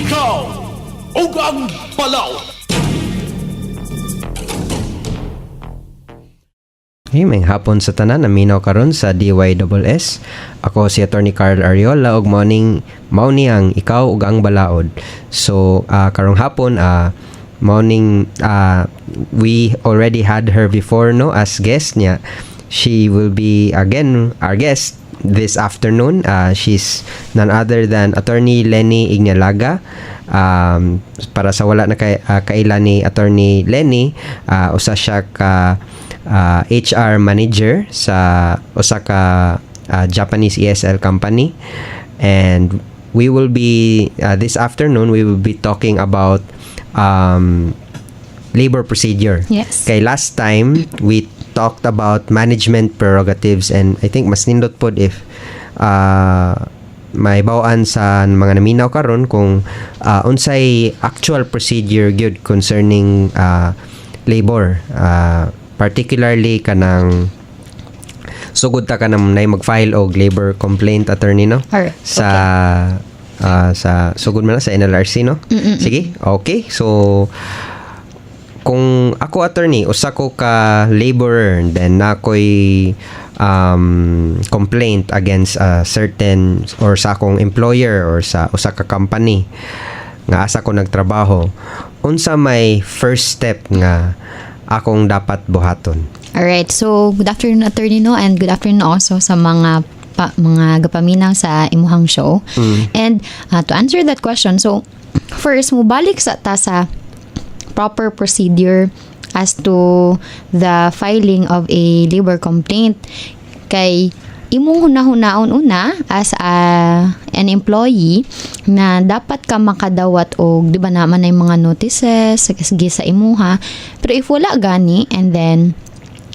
Ikaw Og Ang Balaod. Hey, may hapon sa tanan, naminaw karon sa DYSS. Ako si Attorney Carl Ariola ug mauni ang Ikaw Og Ang Balaod. So, karong hapon we already had her before, no, as guest niya. She will be again our guest this afternoon. She's none other than Attorney Lenny Ignalaga. Para sa wala na kaila ni Attorney Lenny, usa siya ka HR manager sa usa ka Japanese ESL company, and we will be this afternoon we will be talking about labor procedure. Yes. Kay last time we talked about management prerogatives, and I think mas nindot pod if may bawaan sa mga naminaw karon kung unsay actual procedure gyud concerning labor, particularly kanang sugod ta kanang nay mag-file og labor complaint, attorney, no? Alright, sa sa sugod man na sa NLRC, no? Sige, okay. So kung ako, attorney, usa ko ka laborer, then nakoy complaint against a certain or sa akong employer or sa usa ka company nga asa ko nagtrabaho, unsa may first step nga akong dapat buhaton? Alright, so good afternoon, attorney, no, and good afternoon also sa mga gapaminaw sa imuhang show. And to answer that question, so first mubalik sa ta sa proper procedure as to the filing of a labor complaint. Kay imong hunahunaon una as an employee na dapat ka makadawat og di ba naman ay mga notices sige sa imuha, pero if wala gani and then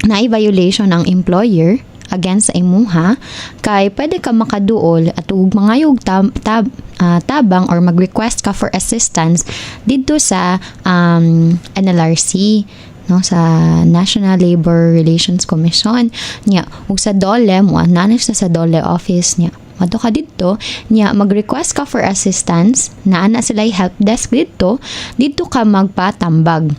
na violation ang employer against sa imuha, kay pwede ka makaduol at ug mangayog tabang or mag-request ka for assistance dito sa NLRC, no, sa National Labor Relations Commission nya, ug sa DOLE mo nanis sa DOLE office nya madto ka dito nya, mag-request ka for assistance na ana sila help desk dito ka magpatambag.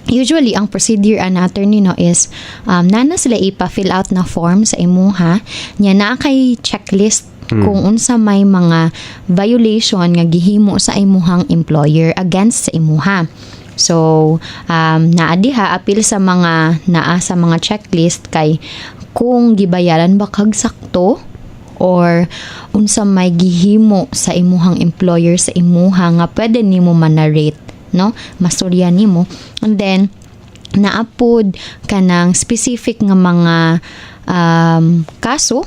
Usually ang procedure an attorney, no, is nana sila ipa-fill out na form sa imuha nya, na kay checklist kung unsa may mga violation nga gihimo sa imuhang employer against sa imuha. So, naadiha apil sa mga naa sa mga checklist kay kung gibayaran ba kag sakto or unsa may gihimo sa imuhang employer sa imuha nga pwede nimo manarate, no, masurya nimo, and then naapod kanang specific nga mga kaso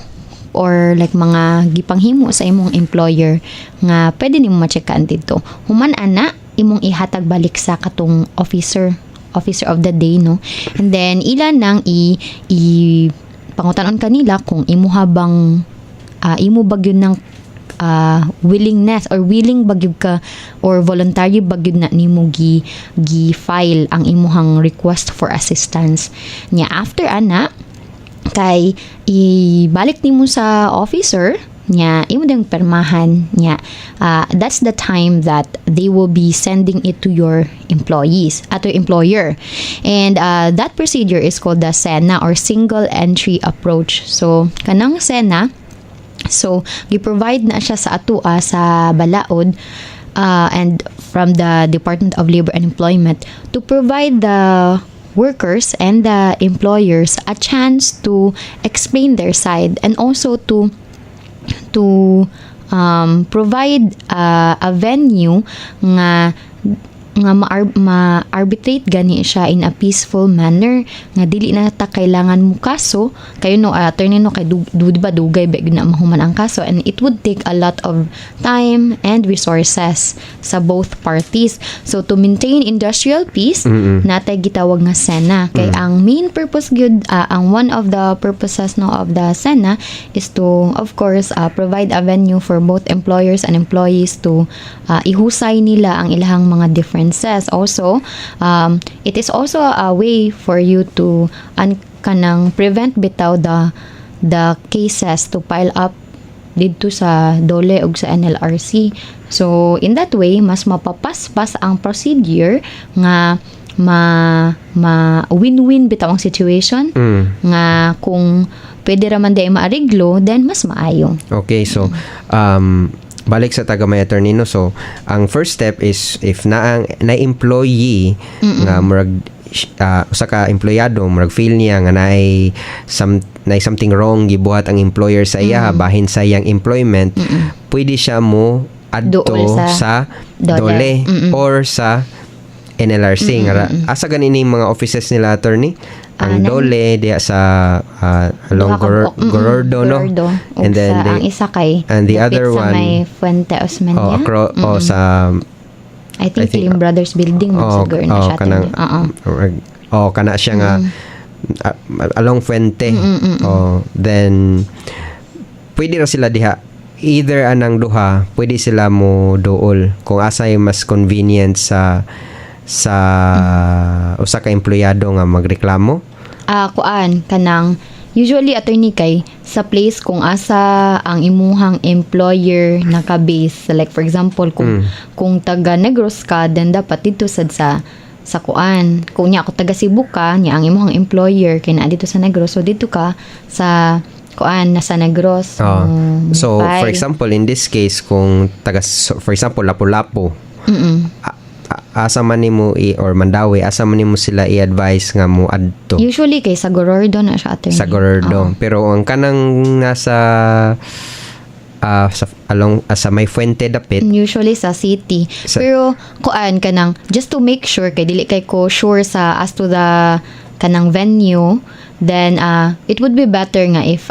or like mga gipanghimo sa imong employer nga pwede nimo ma-checkan dito. Human ana imong ihatag balik sa katong officer of the day, no, and then ilan nang pangutanon kanila kung imuha bang imo bagyod ng willingness or willing bagyod ka or voluntary bagyod na nimo gi-file ang imuhang request for assistance nya. After ana kay ibalik nimo sa officer nya, imo dang permahan nya, that's the time that they will be sending it to your employees at your employer, and that procedure is called the SENA or Single Entry Approach. So kanang SENA, so gi-provide na siya sa atua sa balaod and from the Department of Labor and Employment to provide the workers and the employers a chance to explain their side and also to provide a venue nga ma-arbitrate gani siya in a peaceful manner nga dili na ta kailangan mo kaso kayo, no, attorney, no, kay diba dugay ba na mahuman ang kaso, and it would take a lot of time and resources sa both parties. So to maintain industrial peace, natay gitawag nga SENA kay ang main purpose gyud, ang one of the purposes, no, of the SENA is to of course provide a venue for both employers and employees to ihusay nila ang ilahang mga different says. Also, it is also a way for you to kanang prevent bitaw the cases to pile up dito sa DOLE ug sa NLRC. So in that way mas mapapaspas ang procedure nga win-win bitaw ang situation nga kung pwede raman day maariglo, then mas maayo. Okay, so balik sa taga may attorney, no? So ang first step is if na employee nga murag usa ka empleyado murag feel niya nga naay something wrong gibuhat ang employer sa iya bahin sa iyang employment, pwede siya mo adto sa DOLE or sa NLRC nga asa ganini mga offices nila, attorney? Ang DOLE diya sa along Gorordo, no? And then ang isa kay and the other sa one may Fuente Osmeña. Sa I think Film Brothers Building siguro na siya. Kana siya nga along Fuente. Then pwede ra sila diha either anang duha, pwede sila mo dool kung asay mas convenient sa usa ka empleyado nga magreklamo. Kuan kanang usually attorney kay sa place kung asa ang imuhang employer naka-base, like for example kung taga Negros ka, then dapat dito sa kuan. Kung nya ako taga Cebu ka, nya ang imuhang employer kay na dito sa Negros, so dito ka sa kuan nasa Negros. So for example in this case kung taga for example Lapu-Lapu, asa man nimo or Mandawi, asa man nimo sila i-advise nga mo adto? Usually kay sa Gorordo na siya, attorney. Sa Gorordo. Pero ang kanang nasa sa may Fuente dapit, usually sa city. Pero kuan kanang just to make sure kay dili kay ko sure sa as to the kanang venue, then it would be better nga if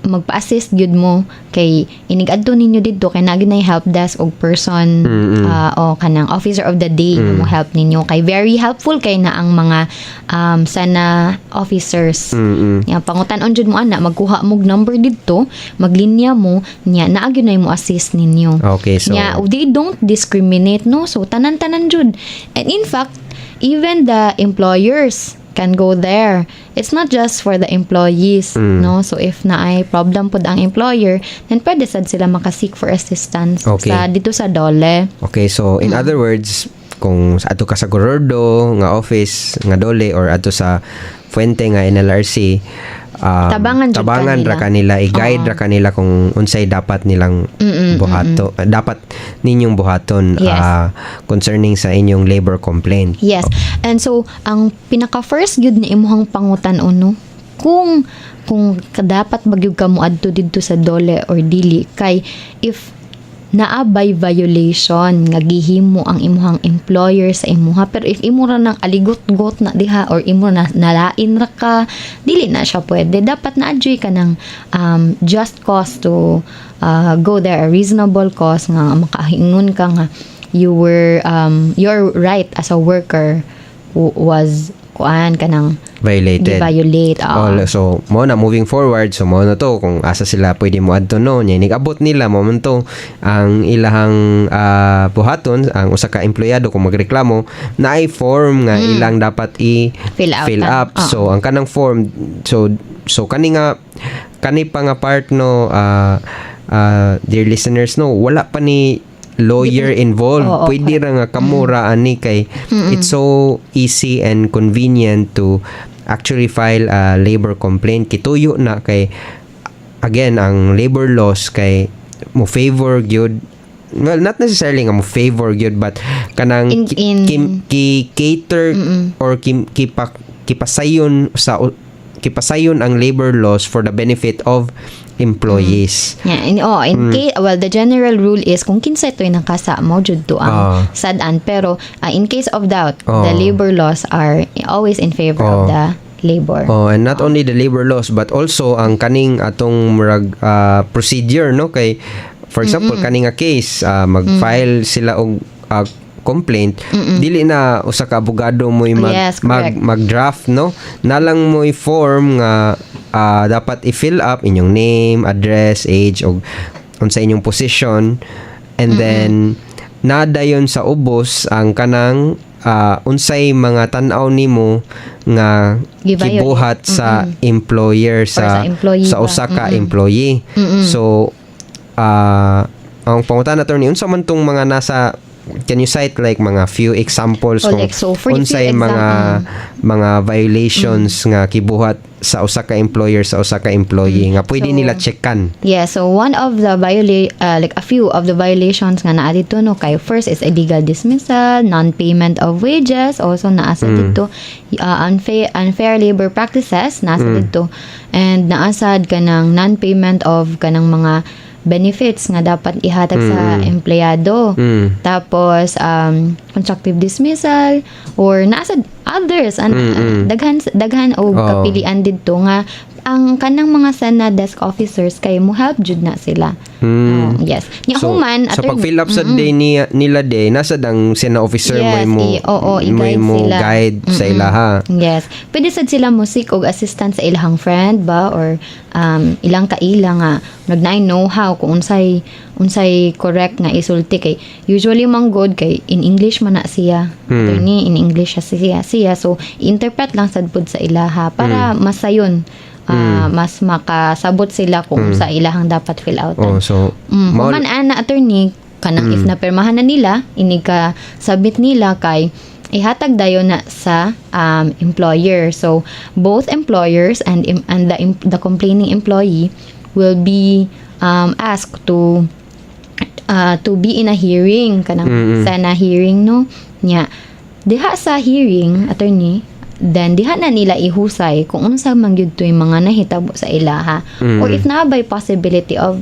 magpa-assist gyud mo kay inig-adto ninyo didto kay nagyud na help desk og person o kanang officer of the day mo help ninyo kay very helpful kay na ang mga sana officers. Yang pangutan-on jud mo ana magkuha mo number didto, maglinya mo nya naagyo na mo assist ninyo. Okay, so they don't discriminate, no? So tanan-tanan jud. And in fact, even the employers can go there. It's not just for the employees, no? So if naay problem pod ang employer, then pwede sad sila maka-seek for assistance dito sa DOLE. Okay, so in other words, kung ato ka sa Gorordo nga office nga DOLE or ato sa Fuente nga NLRC, tabangan ra kanila, i-guide ra kanila kung unsay dapat nilang dapat ninyong buhaton concerning sa inyong labor complaint. Yes. And so ang pinaka first gyud ni imuhang pangutan-on, no, kung dapat magyud ka mo adto didto sa DOLE or dili, kay if naabay violation nga gihimo ang imuhang employer sa imuha, pero if imo ra nang aligot-got na diha or imo na nalain ra ka, dili na siya pwede. Dapat na-adjoy ka ng just cause to go there, a reasonable cause nga makahingon ka nga your right as a worker was kuan kanang violate. So mo na moving forward, so mo na to kung asa sila pwede mo adto, no, nya nigabot nila mo man to ang ilahang buhaton ang usa ka empleyado kung magreklamo na ay form nga ilang dapat fill up. So ang kanang form, so kani pa nga part, no, dear listeners, no, wala pa ni lawyer involved. Pwede ra nga kamura ani kay it's so easy and convenient to actually file a labor complaint. Kituyo na kay again ang labor laws kay mo favor gyud, well, not necessarily nga mo favor gyud, but kanang cater or kipasayon ang labor laws for the benefit of employees. In case, well, the general rule is kung kinsa ito'y nakasa mo jud to ang sad-an, pero in case of doubt, the labor laws are always in favor of the labor. And not only the labor laws but also ang kaning atong murag procedure, no, kay for example kaning nga case mag-file sila og complaint, dili na usa ka abogado mo mag-draft, no, nalang mo i-form nga dapat i-fill up inyong name, address, age og unsa inyong position, and then nadayon sa ubos ang kanang unsay mga tan-aw nimo nga gibuhat sa employer sa usa ka employee. So ang pangutan attorney unsa man tong mga nasa, can you cite like mga few examples kung like, so for the unsay few mga violations nga kibuhat sa usa ka employer sa usa ka employee nga pwede So, nila checkan? Yeah, so one of the like a few of the violations nga naa dito no kay first is illegal dismissal, non-payment of wages, also naasa dito unfair labor practices nasa dito, and naasad kanang non-payment of kanang mga benefits nga dapat ihatag sa empleyado. Tapos constructive dismissal or nasa others daghan o kapilian didto nga ang kanang mga sana desk officers kay mo help jud na sila. Yes. Nya human so pag fill up sa day nila day nasa dang sena officer yes, mo guide sa ilaha. Yes. Pwede sad sila mo seek og assistance sa ilahang friend ba or ilang kaila nga nagnay know-how kung unsay correct nga isulti kay usually manggod kay in English man na siya. Attorney in English siya. So interpret lang sad pud sa ilaha para masayon. Mas makasabot sila kung sa ilahang dapat fill out. So human ana attorney kanang if napirmahan na nila inig ka submit nila kay ihatag dayon na sa employer. So both employers and the complaining employee will be asked to be in a hearing kanang sana hearing no nya diha sa hearing attorney, then diha na nila ihusay kung unsa man gyud toy mga nahitabo sa ilaha or if na by possibility of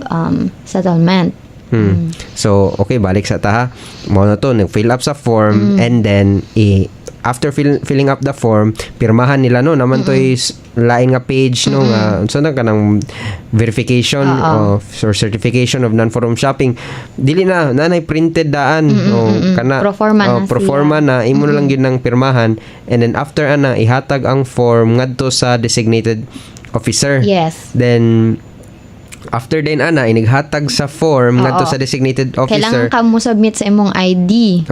settlement. So okay, balik sa taha mo na to nag-fill up sa form and then after filling up the form pirmahan nila no naman toy lain nga page no nga unsa na kanang verification or certification of non-forum shopping dili na nanay printed daan o kana proforma na imo na lang gyud nang pirmahan, and then after ana ihatag ang form ngadto sa designated officer. Yes. Then after din ana inighatag sa form ngadto sa designated officer. Kailangan ka mo submit sa imong ID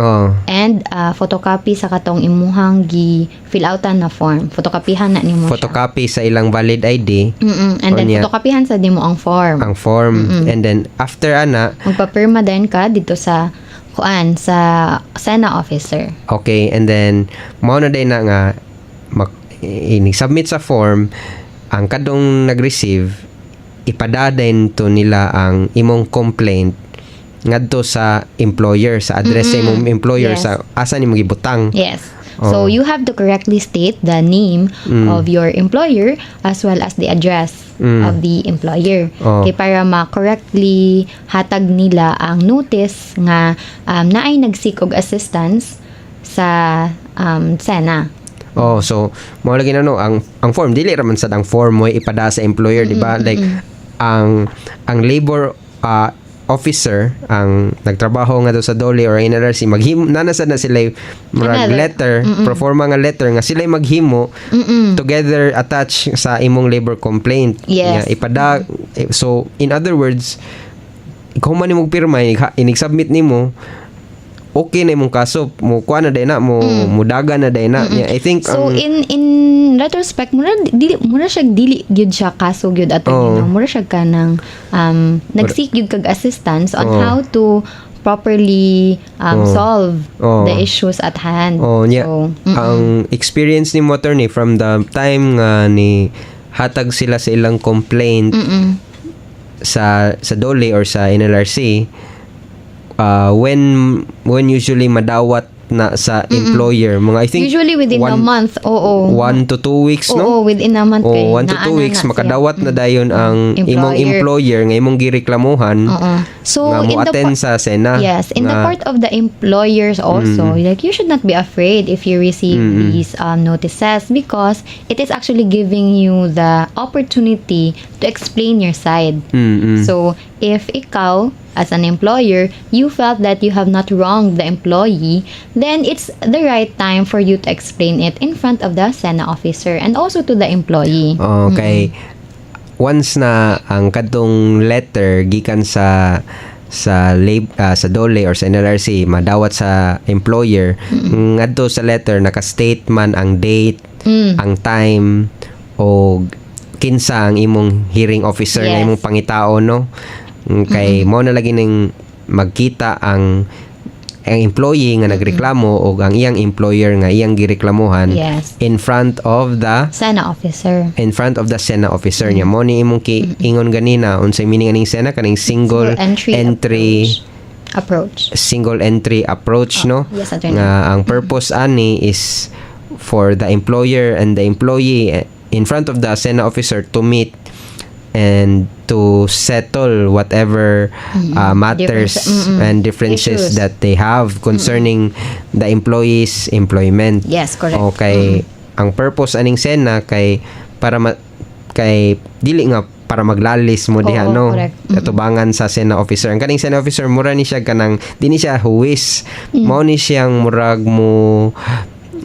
and photocopy sa katong imuhang gi fill outan na form. Photocopyhan na nimo photocopy sa ilang valid ID. And then photocopyhan sa nimo ang form. And then after ana magpapirma din ka dito sa sa SENA officer. Okay, and then mao na din na nga submit sa form ang kadong nag-receive ipadadain to nila ang imong complaint ngadto sa employer, sa address sa imong employer, sa asa nimo gibutang. Yes. So you have to correctly state the name of your employer as well as the address of the employer. Okay, para ma-correctly hatag nila ang notice nga naay nag-seek og assistance sa SENA. So mao lagi na no ang form dili ra man sad ang form mo ipada sa employer, di ba? Like ang labor officer ang nagtrabaho nga sa DOLE or NLRC nanasad na sila letter proforma nga letter nga sila maghimo together attach sa imong labor complaint. Yes. Ipada so in other words ikaw man imong pirma inig-submit nimo okay na imong kaso mo kuha na day na mo mudaga na day na. I think so in retrospect mura siya dili gyud siya kaso gyud ato mura siya kanang nag-seek gyud kag assistance on how to properly solve the issues at hand. So, ang experience ni attorney from the time nga ni hatag sila sa ilang complaint sa DOLE or sa NLRC, when usually madawat na sa employer mga I think usually within a month 1 to 2 weeks no within a month 1 to 2 weeks makadawat na dayon ang imong employer nga imong gireklamuhan so nga mo attend sa SENA. Yes, in the part of the employers also like you should not be afraid if you receive these notices because it is actually giving you the opportunity to explain your side. So if ikaw as an employer, you felt that you have not wronged the employee, then it's the right time for you to explain it in front of the SENA officer and also to the employee. Okay. Once na ang kadtong letter gikan sa DOLE or sa NLRC madawat sa employer, ngadto sa letter naka-state man ang date, ang time o kinsa ang imong hearing officer na imong pangitao no. Kay mo na lagi ning magkita ang employee nga nagreklamo o ang iyang employer nga iyang gireklamuhan Yes. in front of the Sana officer. Sena officer niya. Mo ni imong ingon ganina unsay meaning aning Sena kaning single entry approach. single entry approach, no? Yes, attorney. Nga ang purpose ani is for the employer and the employee in front of the Sena officer to meet and to settle whatever matters and differences Issues. that they have concerning the employee's employment. Yes, correct. Okay. Ang purpose aning Sena kay para kay dili nga para maglalis mo diha, Oo, no? correct. Katubangan sa Sena officer. Ang kaning Sena officer mura ni siya kanang dini siya huwis. Mao ni siyang murag mo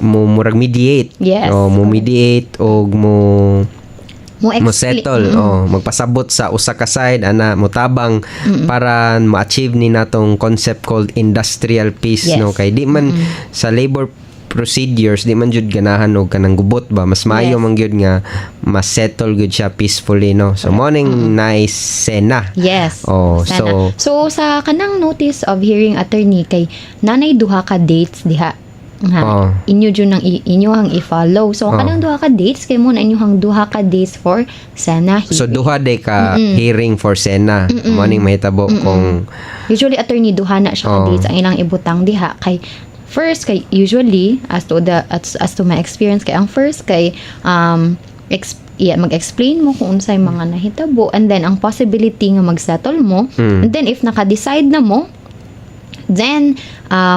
murag mediate. Yes, O mo correct. mediate o mo Mo settle, magpasabot sa usa ka side ana motabang para ma-achieve ni natong concept called industrial peace, Yes. no? Kay di man sa labor procedures di man jud ganahan og kanang gubot ba, mas maayo Yes. man gyud nga ma-settle gud siya peacefully, no? So morning nice Sena. Yes. Oh, Sana. So sa kanang notice of hearing, attorney, kay nanay duha ka dates diha nga inyo jud nang inyo hang i-follow. So kanang duha ka dates kay mo na inyo hang duha ka dates for Sena hearing. So duha day ka hearing for Sena. Morning mahitabo kung Usually, attorney, duha na siya ka dates ang ilang ibutang diha kay first kay usually as to my experience kay ang first kay mag-explain mo kung unsay mga nahitabo, and then ang possibility nga mag-settle mo, and then if naka-decide na mo, then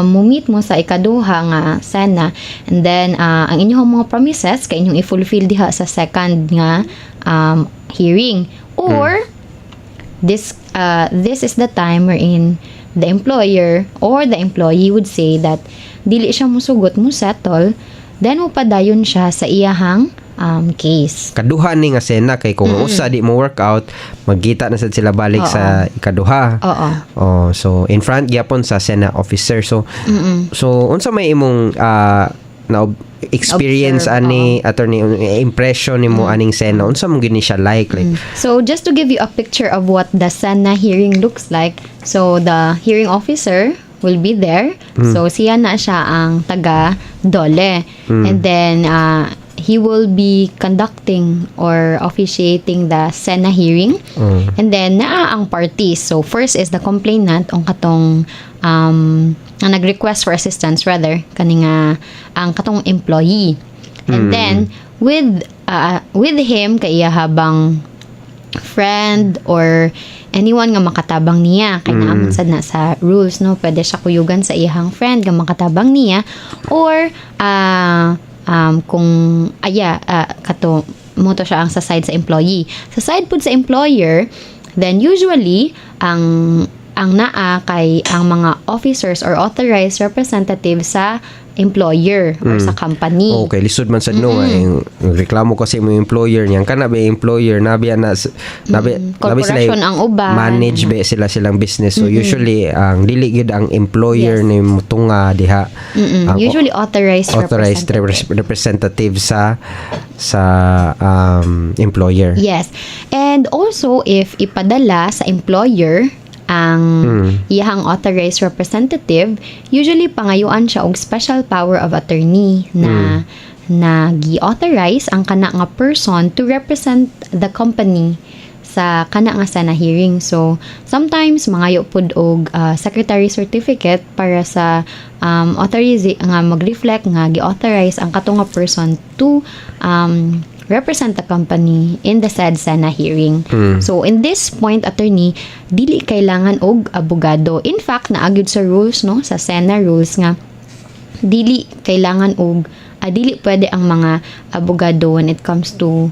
mumit mo sa ikaduha nga Sena, and then ang inyong mga promises kay inyong i-fulfill diha sa second nga hearing, or this is the time wherein the employer or the employee would say that dili siya musugot mo settle, then mo padayon siya sa iyahang case. kaduha ni nga Sena kay kung usa di mo workout magkita na sad sila balik sa ikaduha. Oo. Oh, so in front gyapon sa Sena officer. So unsa may imong na experience Observe, ani attorney, impression nimo aning Sena, unsa mo gini siya like So just to give you a picture of what the Sena hearing looks like, so the hearing officer will be there. So siya na siya ang taga Dole. And then he will be conducting or officiating the Sena hearing. And then naa ang parties. So first is the complainant ang katong ang nag-request for assistance rather kaning ang katong employee. And then with him kay habang friend or anyone nga makatabang niya kay naamon sad na sa rules, no, pwede siya kuyugan sa iyang friend nga makatabang niya, or kung kato mo to siya ang sa side sa employee. Sa side pud sa employer, then usually ang naa kay ang mga officers or authorized representatives sa employer or sa company. Okay, lisod man sad no nga reklamo kasi mo employer niyan kana ba employer nabi Corporation ang uban. manage ba silang business. So usually ang dili gid ang employer Yes. ni mutunga diha. Ang Usually authorized representative sa employer. Yes. And also, if ipadala sa employer ang iyahang authorized representative, usually pangayuan siya og special power of attorney na gi-authorize ang kana nga person to represent the company sa kana nga Sena hearing. So sometimes mangayo pud og secretary certificate para sa authorize nga mag-reflect nga gi-authorize ang katong nga person to represent the company in the said Sena hearing. So in this point, attorney, dili kailangan og abogado. In fact, naagid sa rules, no, sa Sena rules nga dili kailangan og dili pwede ang mga abogado when it comes to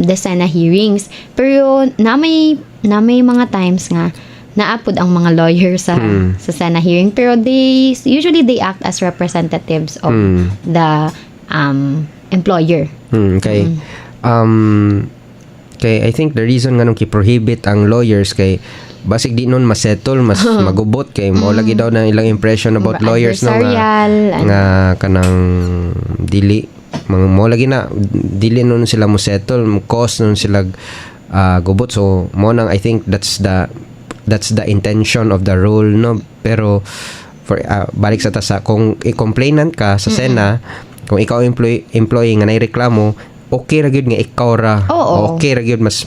the Sena hearings. Pero na may mga times nga naapod ang mga lawyers sa Sena hearing, pero they act as representatives of the employer. Kay I think the reason nga nung ki-prohibit ang lawyers kay basig di nun masettle, mas magubot kay mo lagi daw na ilang impression about lawyers no nga kanang dili mo lagi na dili nun sila mo settle, cause nun sila gubot. So mo nang I think that's the that's the intention of the rule, no? Pero for balik sa tasa, kung i-complainant ka sa Sena, kung ikaw employee nga naireklamo, okay ra gyud nga ikaw ra. Okay ra gyud mas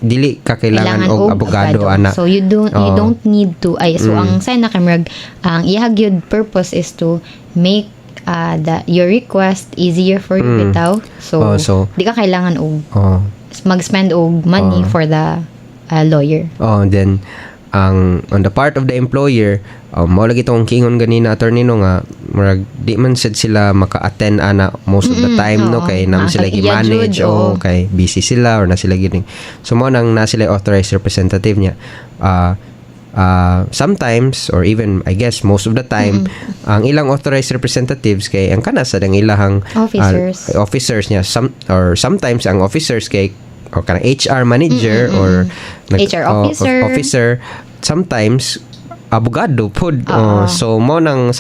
dili ka kailangan og abogado ana. So you don't need to so ang Sena kamrag ang iyang gyud purpose is to make your request easier for you bitaw. So di ka kailangan og mag-spend og money for the lawyer. Then ang on the part of the employer, mao lagi tong kingon ganina attorney no nga murag di man sad sila maka-attend ana most of the time no kay nam sila i-manage kay busy sila or na sila gining. So mo nang na sila authorized representative niya. Sometimes or even I guess most of the time ang ilang authorized representatives kay ang kana sa dang ilahang officers niya sometimes ang officers kay o kanang HR manager or HR officer sometimes abogado pod. So mo nang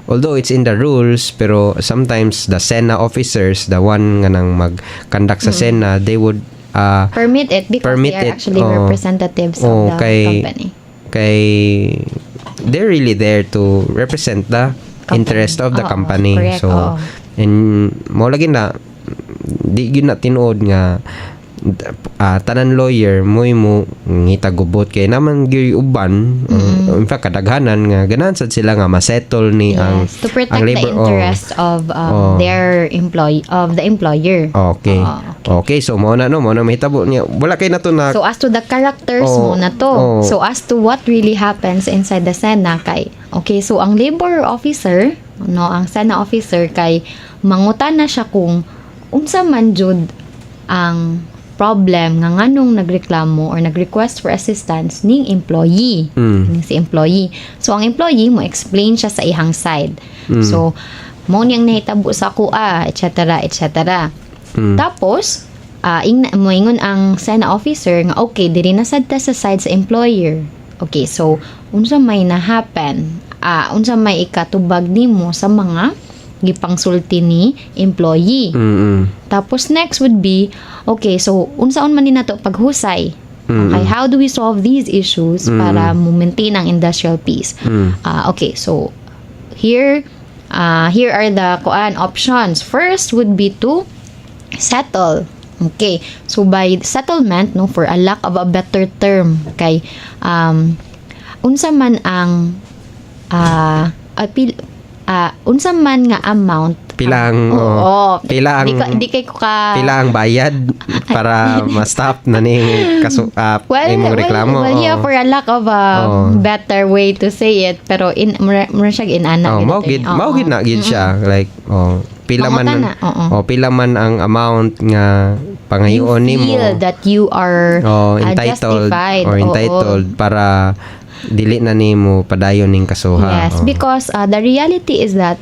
although it's in the rules pero sometimes the Sena officers the one nga nang mag-conduct sa Sena they would permit it because they are actually representatives of the company. Kay they're really there to represent the interest of the company. Correct. So and mo lagi na di gyud na tinuod nga tanan lawyer mo ngitagubot kay naman gyud uban in fact kadaghanan nga ganahan sad sila nga masettle ni ang to protect ang labor, the interest of their employer. Okay, so mo na mahitabo niya wala kay nato na. So as to the characters mo na to. So as to what really happens inside the Sena kay so ang labor officer ang Sena officer kay mangutan na siya kung unsa man jud ang problem nga nganong nagreklamo or nag-request for assistance ning employee. Si employee. So ang employee mo explain siya sa ihang side. So mo niyang nahitabo sa kuha, etc. Tapos moingon ang Sena officer nga okay diri na sad ta sa side sa employer. Okay, so unsa may na happen? Unsa may ikatubag nimo sa mga gipangsulti ni employee. Tapos next would be okay, so unsaon man ni nato paghusay? Okay, how do we solve these issues para maintain ang industrial peace? Okay, so here are the options. First would be to settle. Okay, so by settlement for a lack of a better term kay unsa man ang unsa man nga amount pilang di kay ko ka pilang bayad para ma-stop na ning imong reklamo. For a lack of a better way to say it pero mura siya inana mao gid na gid siya like pila man ang amount nga pangayoon nimo you feel that you are entitled para dili na nimo padayon ning kasuha. Yes, because the reality is that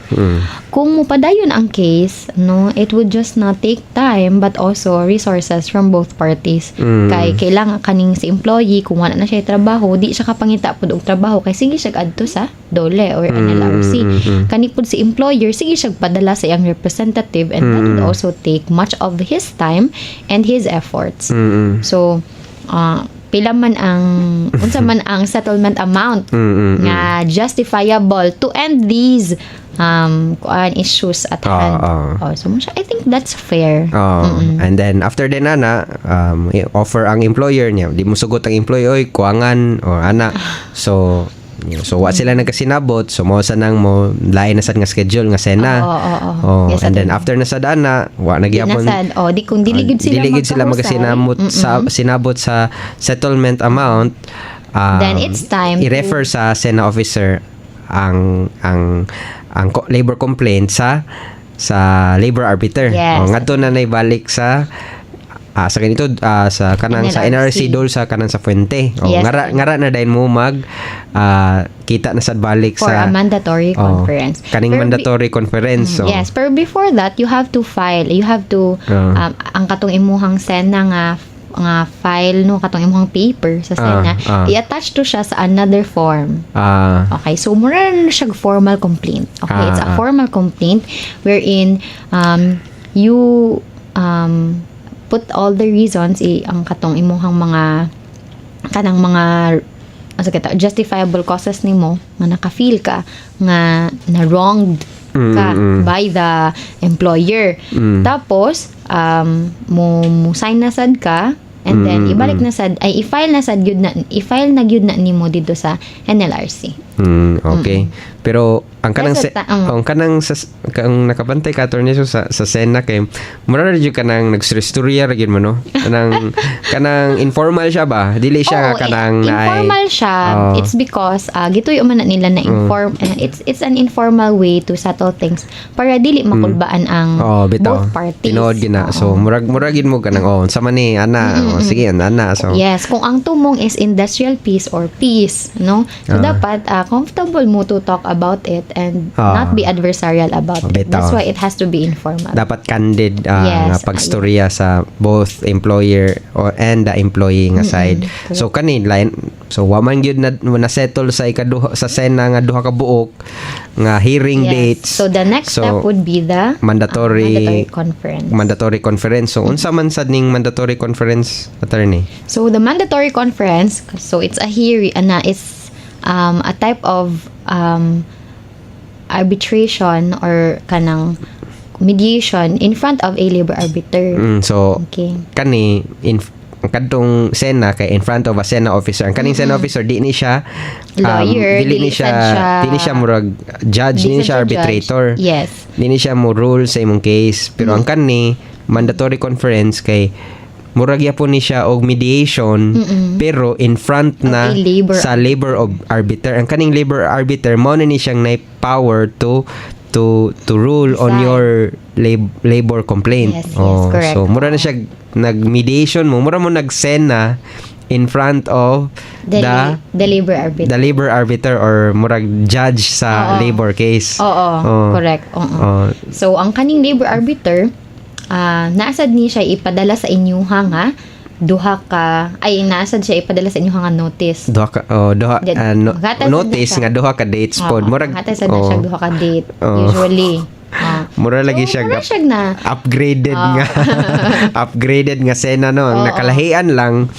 kung mo padayon ang case, it would just not take time but also resources from both parties. Kay kailangan kaning si employee kung wala na siya trabaho, di siya kapangita pud og trabaho kay sige siya adto sa DOLE or NLRC. Kani pud si employer sige siya padala sa iyang representative and that would also take much of his time and his efforts. So pila man ang unsa man ang settlement amount nga justifiable to end these issues at hand. So I think that's fair. And then after din offer ang employer niya di mo sugot ang employee oy kuangan or ana so wa sila nagkasinabot so mo sanang mo lain na sad nga schedule nga Sena. Yes, and then after na sad ana wa nagyapon di kung dili gid sila magasinabot sinabot sa settlement amount then it's time i-refer sa Sena officer ang labor complaint sa labor arbiter. Ngadto na naibalik sa sa ganito sa kanang sa NRC dol sa kanang sa Fuente. Ngara na dahil mo kita na sad balik for sa a mandatory conference. Kaning mandatory conference. Yes, pero before that you have to ang katong imuhang Sena nga file katong imuhang paper sa Sena i-attach to siya sa another form. Okay, so mura na siya formal complaint. Okay, it's a formal complaint wherein you put all the reasons ang katong imuhang mga kanang mga justifiable causes nimo nga naka-feel ka nga na wronged ka by the employer. Tapos mo sign na sad ka, and then ibalik na sad ay i-file na sad gyud na nimo dito sa NLRC. Okay. Pero ang kanang ang nakabantay ka attorney sa Sena kay mura na jud kanang nagstorya ra gyud mo no. Kanang informal siya ba? Dili siya kanang informal siya. It's because gituyo man na nila na inform it's an informal way to settle things para dili makulbaan ang both parties. Tinood gina. So murag gid mo kanang sa man ni ana. Sige ana. So yes, kung ang tumong is industrial peace or peace, no? So dapat comfortable mo to talk about it and not be adversarial about it. That's why it has to be informal. Dapat candid nga pagstorya sa both employer and the employee nga side. So kani line wa man gyud na settle sa ikaduha sa Sena nga duha ka buok nga hearing dates. So the next step would be the mandatory conference. So unsa man sad ning mandatory conference, attorney? So the mandatory conference, so it's a hearing it's a type of arbitration or kanang mediation in front of a labor arbiter. So kani kadtong Sena kay in front of a Sena officer. Ang kaning Sena officer di ni siya lawyer, di ni siya murag judge, di ni siya arbitrator. Yes. Di ni siya mo rule sa imong case. Pero ang kani mandatory conference kay murag yapon ni siya og mediation pero in front na sa labor of arbiter. Ang kaning labor arbiter mo na ni siyang nay power to rule on your labor complaint. Yes, correct. So mura na siya nag-mediation mo, mura mo nag-Sena in front of the labor arbiter or murag judge sa labor case. Correct. So ang kaning labor arbiter naasad ni siya ipadala sa inyo nga naasad siya ipadala sa inyo nga notice. Notice nga duha ka dates pod. Murag hatay sad na siya duha ka date usually. Mura lagi siya na upgraded nga Sena no. Ang nakalahian lang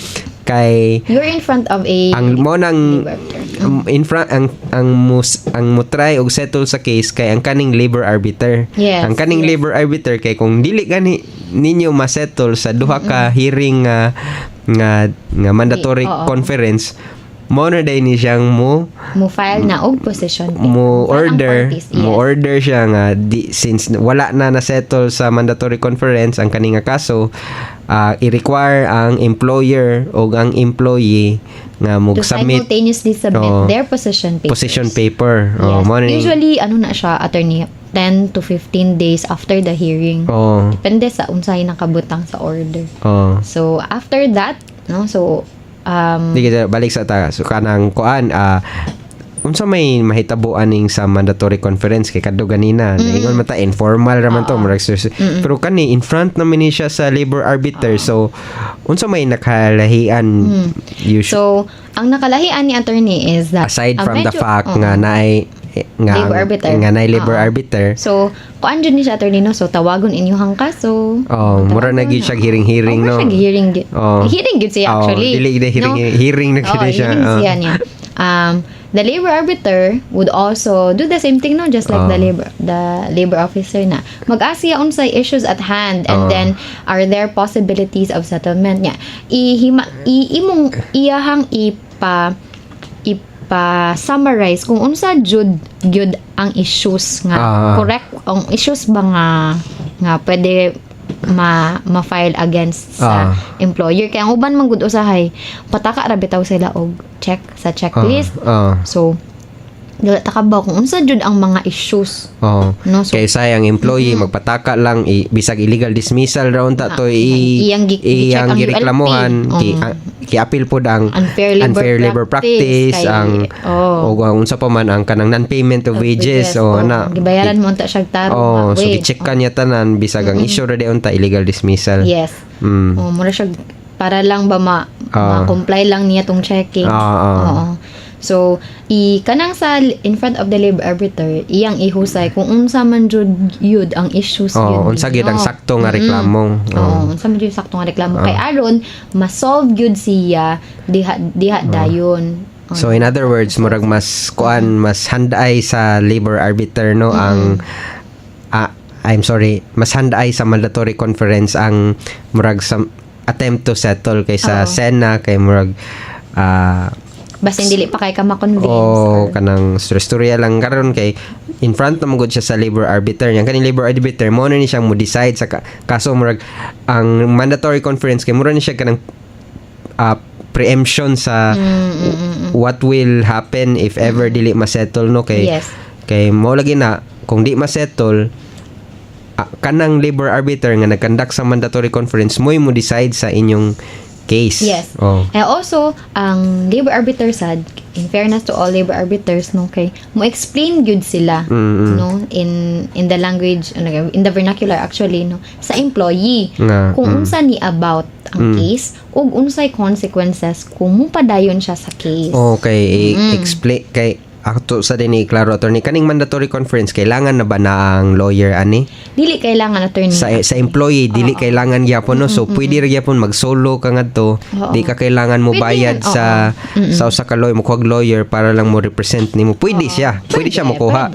kay you're in front of ang mo nang in front ang mo try og settle sa case kay ang kaning labor arbiter. Ang kaning labor arbiter kay kung dili gani ninyo ma-settle sa duha ka hearing nga mandatory conference, mo na day ni siyang mo file na og position mo order siya nga since wala na settle sa mandatory conference ang kaning kaso, i-require ang employer o ang employee nga to simultaneously submit their position paper. Usually na siya, attorney, 10 to 15 days after the hearing. Depende sa unsay nakabutang sa order. So after that, no, so di kita balik sa ta. So kanang kuan unsa may mahitabuan ning sa mandatory conference kay kadto ganina ingon mata informal ra man to pero kani in front naman ni siya sa labor arbiter. So unsa may nakalahian so ang nakalahian ni attorney is that aside from the fact nga naay labor arbiter. So kuan jud ni siya attorney no, so tawagon inyong kaso. Mura na gyud siya hearing no. Hearing gyud siya actually. Dili hearing na gyud siya. The labor arbiter would also do the same thing, no, just like the labor officer na mag-asya unsay issues at hand, and then are there possibilities of settlement niya. Imong iyahang summarize kung unsa jud ang issues nga correct ang issues ba nga pwede ma-file against sa employer. Kaya ang uban man gud usahay pataka ra bitaw sila og checklist. So dili takabaw kung unsa jud ang mga issues. No, so kay sayang employee magpataka lang bisag illegal dismissal ra unta to iyang gireklamuhan ki-appeal pod ang unfair labor practice ang unsa pa man ang kanang non-payment of wages gibayaran mo unta siya taro. So gi-check kanya tanan bisag ang issue ra unta illegal dismissal. Yes. Mura siya para lang ba ma-comply lang niya tong checking. So kanang sa in front of the labor arbiter iyang ihusay kung unsa man jud yun ang issues yun unsa gyud ang ninyo. sakto nga reklamo. Unsa man jud sakto nga reklamo kay aron ma-solve gyud siya diha dayon. So in other words, murag mas mas handay sa labor arbiter no ang mas handay sa mandatory conference ang murag sa attempt to settle kaysa Sena kay murag basin dili pa kay ka ma-convince. Kanang storya lang karon kay in front na magud siya sa labor arbiter niya kaning labor arbiter mo na ni siyang mo decide sa kaso murag ang mandatory conference kay mura ni siya kanang preemption sa what will happen if ever dili ma-settle no kay kay mo lagi na kung di ma-settle kanang labor arbiter nga nag-conduct sa mandatory conference mo decide sa inyong case. Yes. And also, ang labor arbiter sad, in fairness to all labor arbiters, no, kay mo explain gyud sila, no, in the language, in the vernacular actually, no, sa employee kung unsa ni about ang case ug unsay consequences kung mo padayon siya sa case. Okay, explain kay ato sa din klaro attorney kaning mandatory conference kailangan na ba na ang lawyer ani dili kailangan attorney sa employee dili kailangan gyapon no so pwede ra gyapon mag-solo ka ngadto di ka kailangan mo bayad sa usa ka lawyer mo kuha lawyer para lang mo represent nimo pwede siya makuha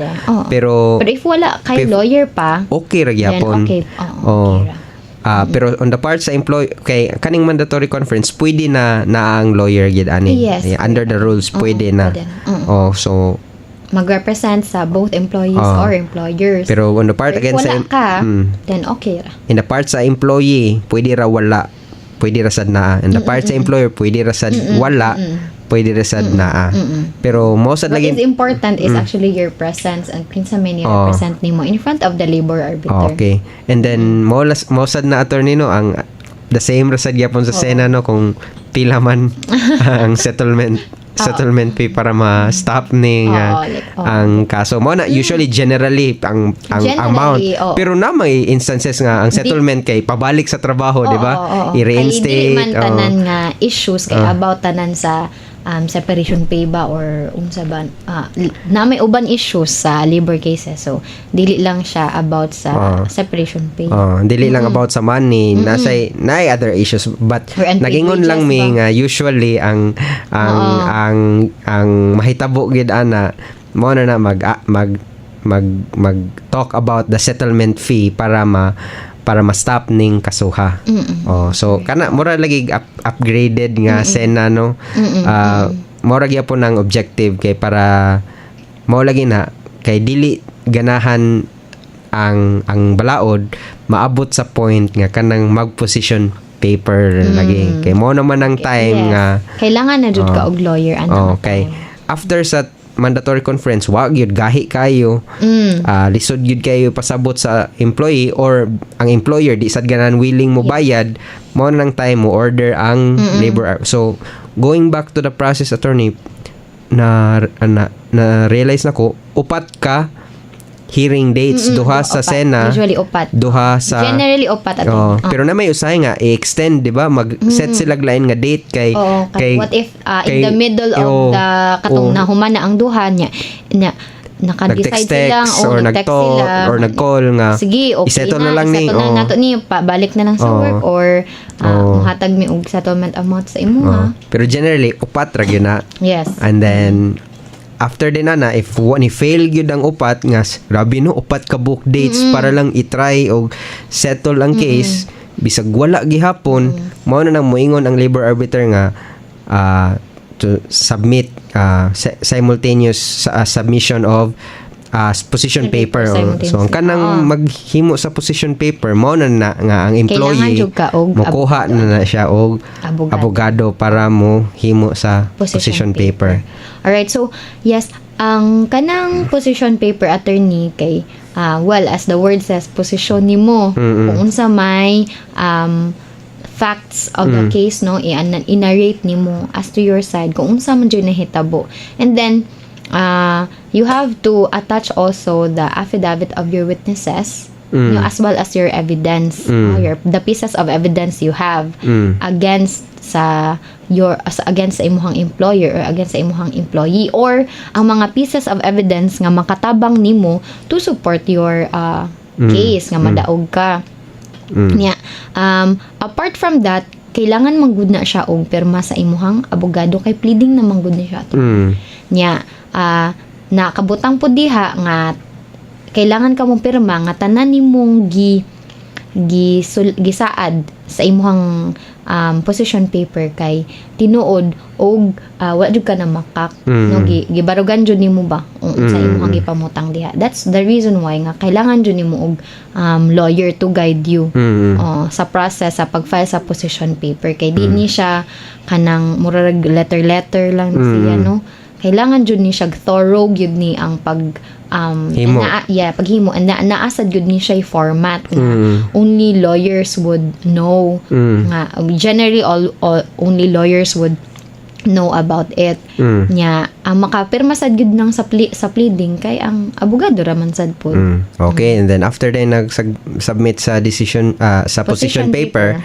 pero if wala kay lawyer pa okay ra gyapon okay pero on the part sa employee kay kaning mandatory conference pwede na ang lawyer gid ani under the rules pwede na so mag-represent sa both employees or employers pero on the part again sa then okay ra in the part sa employee pwede ra wala pwede ra sad naa in the part sa employer pwede ra sad wala pwede ra sad naa pero most what is important is actually your presence and kinsa may represent nimo in front of the labor arbiter. Okay, and then most sad na attorney no ang the same ra sad gyapon sa Sena no kung pila man ang settlement fee para ma-stop ning ang kaso mo na usually generally ang amount pero na may instances nga ang settlement kay pabalik sa trabaho di ba i-reinstate kay di man tanan nga issues kay about tanan sa separation pay ba or unsa ba na may uban issues sa labor cases so dili lang siya about sa separation pay dili lang about sa money nasay na other issues but nagingon lang mi nga usually ang mahitabo gid ana mo na mag talk about the settlement fee para ma-stop ning kasuha. So kana mura lagi upgraded nga Sena no. Mura gyapon ang objective kay para mao lagi na kay dili ganahan ang balaod maabot sa point nga kanang mag-position paper lagi kay mo naman ang time nga kailangan na jud ka og lawyer okay after sa mandatory conference wag gyud gahi kayo lisod gyud kayo pasabot sa employee or ang employer di sad ganan willing mo bayad mo nang time mo order ang labor so going back to the process attorney na realize nako upat ka hearing dates duha sa Sena usually upat duha sa generally upat pero na may usahay nga i-extend di ba mag-set sila lain nga date kay what if in the middle of the katong nahuman na ang duha niya naka-decide silang or nag-talk or nag-call nga sige okay isettle na lang ni nato ni balik na lang sa work or hatag mi og settlement amount sa imo pero generally upat ra gyud na yes and then after din na if ni fail gyud ang upat nga grabe no upat ka book dates para lang i-try og settle ang case bisag wala gihapon mao na nang moingon ang labor arbiter nga to submit simultaneous submission of position paper so ang kanang maghimo sa position paper mao na nga ang employee mokuha na siya og abogado para mo himo sa position paper. Alright, so yes, ang kanang position paper attorney kay well as the word says position nimo kung unsa may facts of the case no i-narrate nimo as to your side kung unsa man jud nahitabo and then you have to attach also the affidavit of your witnesses you know, as well as your evidence, the pieces of evidence you have against sa imong employer or against sa imong employee, or ang mga pieces of evidence nga makatabang nimo to support your case nga madaog ka. Apart from that, kailangan manggud na siya og pirma sa imuhang abogado, kay pleading na manggud na siya. Nakabutang po diha nga kailangan ka mong pirma nga tanan nimong gisaad sa imuhang position paper kay tinuod og wa jud ka na makak, no, gibarugan jud nimo ba sa imuhang gipamutang diha. That's the reason why nga kailangan jud nimo og lawyer to guide you sa process sa pag-file sa position paper, kay di ni siya kanang murag letter lang siya, no. Kailangan jud ni siya thorough gyud ni ang paghimo, paghimo, and naasad gyud ni siya format nga only lawyers would know, nga generally all only lawyers would know about it. Ang makapirma sad gyud nang sa pleading kay ang abogado raman sad po. Okay, and then after din nag-submit sa decision sa position paper,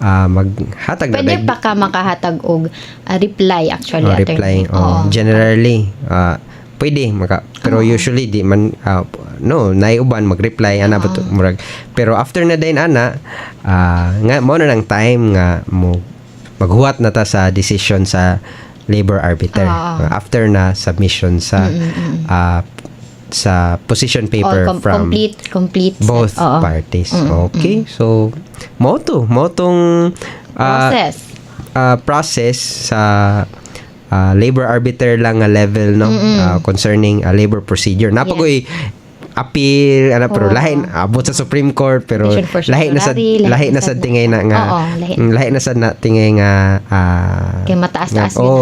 maghatag na pwede pa ka makahatag og reply actually. Reply. Generally pwede pero usually di man naiuban mag-reply ana bato murag, pero after na din ana nga mo na ng time nga mo maghuwat na ta sa decision sa labor arbiter after na submission sa sa position paper from complete both parties. Okay, so motong process sa labor arbiter lang nga level, no, concerning labor procedure. Napagoy appeal pero lahi abot sa Supreme Court, pero lahi na sa tingay na nga lahi na sa tingay nga kay mataas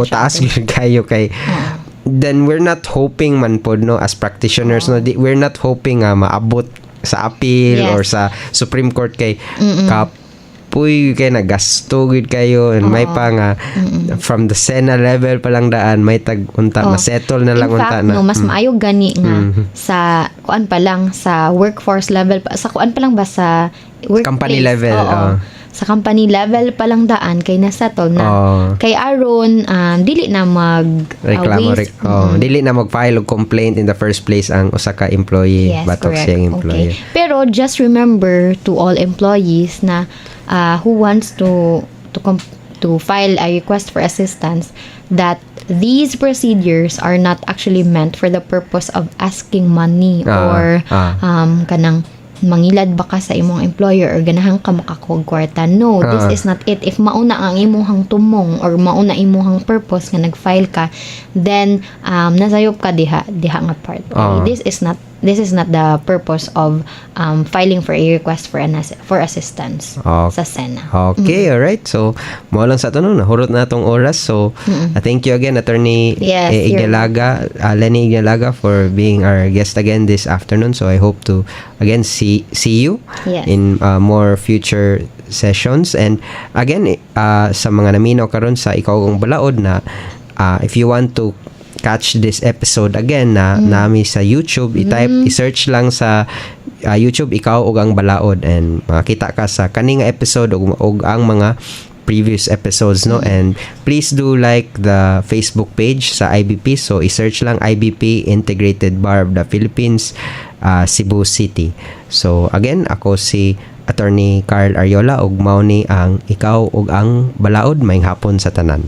taas gyud kayo kay then we're not hoping man pod, no, as practitioners, no, we're not hoping maabot sa appeal or sa Supreme Court kay kapoy kay nagasto gud kayo, and may pa nga from the Sena level pa lang daan may tag unta ma-settle na lang. In fact, unta na mas maayo gani nga sa kuan pa lang sa workforce level pa, sa kuan pa lang ba sa workplace, company level. Sa company level pa lang daan kay na-settle na. Kay aron dili na mag reklamo dili na mag-file og complaint in the first place ang usa ka employee, batok siyang employer. Okay. Pero just remember to all employees na who wants to file a request for assistance that these procedures are not actually meant for the purpose of asking money or kanang mangilad ba ka sa imong employer or ganahan ka makakuha kwarta. No, this is not it. If mauna ang imong tumong or mauna imong purpose nga nag-file ka, then nasayop ka diha nga part. This is not the purpose of filing for a request for assistance sa Sena. Okay, alright. So, mo lang sa tanong, nahurot na tong oras. So, thank you again, Attorney Ignalaga, Lenny Ignalaga, for being our guest again this afternoon. So, I hope to again see you in more future sessions. And again, sa mga naminaw karon sa Ikaw Og Ang Balaod na if you want to catch this episode again na nami sa YouTube, i-search lang sa YouTube Ikaw Og Ang Balaod, and makita ka sa kaning episode og ang mga previous episodes, no. And please do like the Facebook page sa IBP, so i-search lang IBP Integrated Bar of the Philippines, Cebu City. So again, ako si Attorney Carl Ariola, ug mao ni ang Ikaw Og Ang Balaod. Maayong hapon sa tanan.